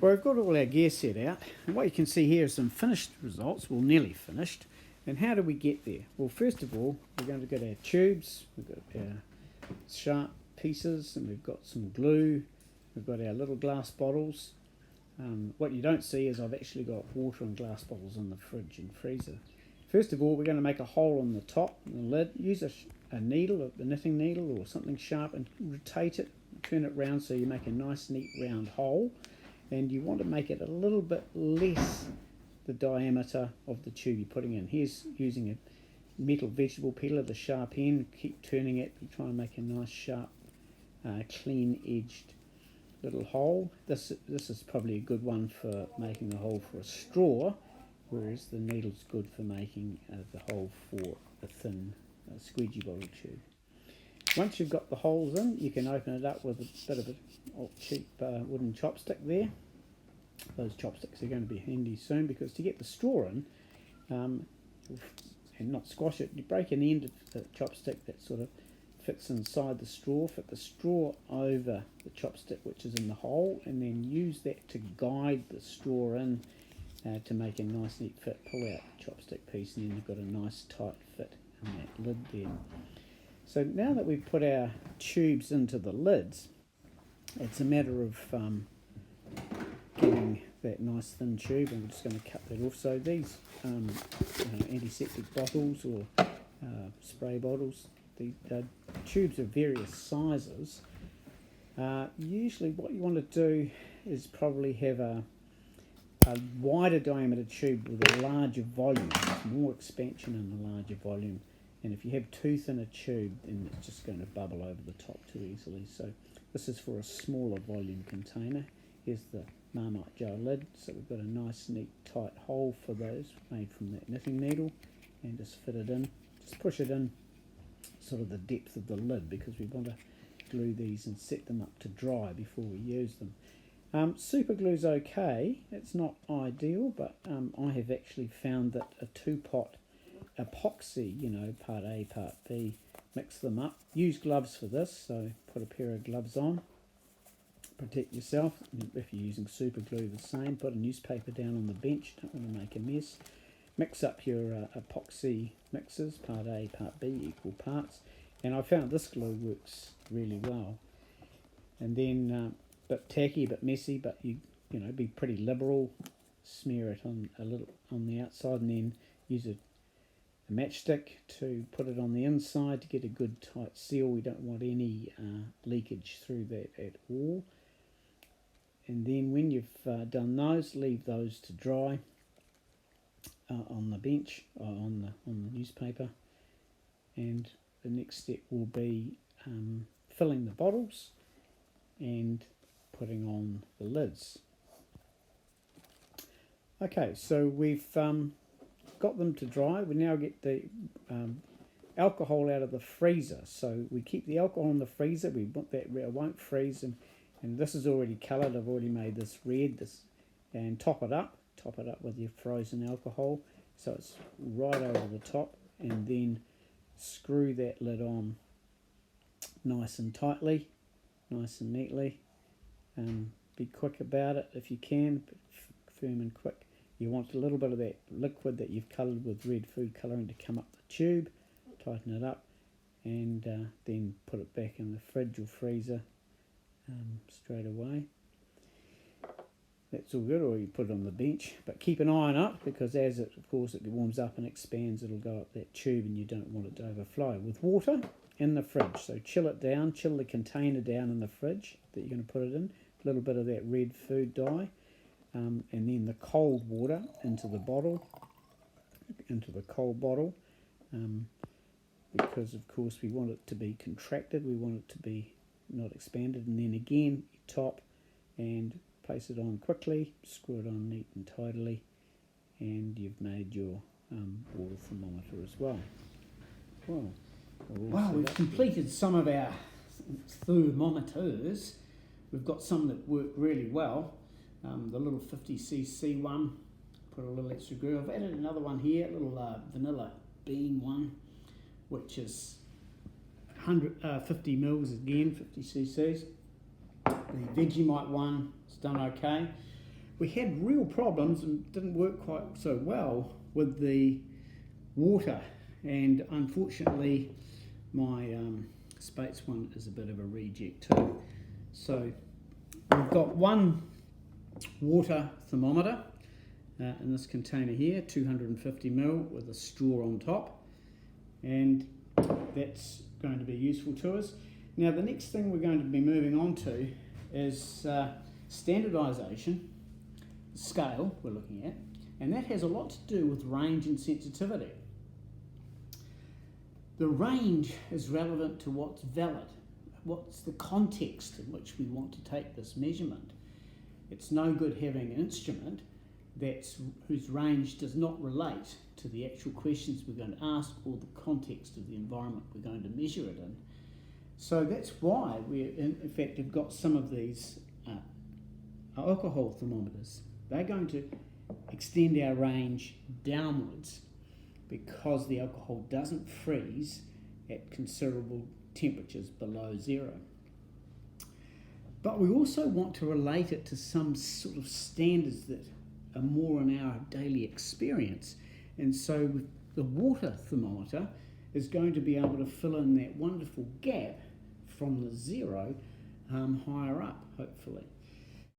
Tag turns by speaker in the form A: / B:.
A: Well, we've got all our gear set out, and what you can see here is some finished results, well, nearly finished. And how do we get there? Well, first of all, we're going to get our tubes, we've got our sharp pieces, and we've got some glue, we've got our little glass bottles. What you don't see is I've actually got water and glass bottles in the fridge and freezer. First of all, we're going to make a hole on the top, the lid. Use a needle, a knitting needle or something sharp, and rotate it, turn it round so you make a nice neat round hole. And you want to make it a little bit less the diameter of the tube you're putting in. Here's using a metal vegetable peeler, the sharp end. Keep turning it and try and make a nice sharp, clean-edged little hole. This is probably a good one for making a hole for a straw, whereas the needle's good for making the hole for a thin squeegee bottle tube. Once you've got the holes in, you can open it up with a bit of a cheap wooden chopstick there. Those chopsticks are going to be handy soon, because to get the straw in and not squash it, you break an end of the chopstick that sort of fits inside the straw, fit the straw over the chopstick which is in the hole, and then use that to guide the straw in to make a nice neat fit. Pull out the chopstick piece and then you've got a nice tight fit in that lid there. So now that we've put our tubes into the lids, it's a matter of getting that nice thin tube, and we're just going to cut that off. So these antiseptic bottles or spray bottles, the tubes of various sizes. Usually what you want to do is probably have a wider diameter tube with a larger volume. There's more expansion in the larger volume. And if you have too thin a tube, then it's just going to bubble over the top too easily. So this is for a smaller volume container. Here's the Marmite jar lid. So we've got a nice, neat, tight hole for those made from that knitting needle, and just fit it in. Just push it in sort of the depth of the lid, because we want to glue these and set them up to dry before we use them. Super glue's okay. It's not ideal, but I have actually found that a two-pot epoxy, part A, part B, mix them up. Use gloves for this, so put a pair of gloves on. Protect yourself. If you're using super glue, the same. Put a newspaper down on the bench, don't want to make a mess. Mix up your epoxy mixes, part A, part B, equal parts. And I found this glue works really well. And then a bit tacky, a bit messy, but you be pretty liberal. Smear it on a little on the outside, and then use a matchstick to put it on the inside to get a good tight seal. We don't want any leakage through that at all. And then when you've done those, leave those to dry on the bench or on the newspaper. And the next step will be filling the bottles and putting on the lids. Okay, so we've got them to dry. We now get the alcohol out of the freezer. So we keep the alcohol in the freezer. We want that it won't freeze, and this is already coloured. I've already made this red. And top it up with your frozen alcohol, so it's right over the top, and then screw that lid on nice and tightly, nice and neatly. Be quick about it if you can, but firm and quick. You want a little bit of that liquid that you've coloured with red food colouring to come up the tube. Tighten it up, and then put it back in the fridge or freezer straight away. That's all good, or you put it on the bench, but keep an eye on it, because as it warms up and expands, it'll go up that tube, and you don't want it to overflow. With water in the fridge, so chill it down, chill the container down in the fridge that you're going to put it in. A little bit of that red food dye. And then the cold water into the cold bottle, because of course we want it to be contracted, we want it to be not expanded. And then again, you top and place it on quickly, screw it on neat and tidily, and you've made your water thermometer as well. Well, we've completed some of our thermometers. We've got some that work really well. The little 50cc one, put a little extra glue. I've added another one here, a little vanilla bean one, which is 50 mils again, 50 cc's. The Vegemite one is done okay. we had real problems and didn't work quite so well with the water, and unfortunately my Spates one is a bit of a reject too. So we've got one water thermometer in this container here, 250ml with a straw on top, and that's going to be useful to us. Now the next thing we're going to be moving on to is standardisation, scale we're looking at, and that has a lot to do with range and sensitivity. The range is relevant to what's valid, what's the context in which we want to take this measurement. It's no good having an instrument whose range does not relate to the actual questions we're going to ask or the context of the environment we're going to measure it in. So that's why we in fact have got some of these alcohol thermometers. They're going to extend our range downwards because the alcohol doesn't freeze at considerable temperatures below zero. But we also want to relate it to some sort of standards that are more in our daily experience. And so the water thermometer is going to be able to fill in that wonderful gap from the zero higher up, hopefully.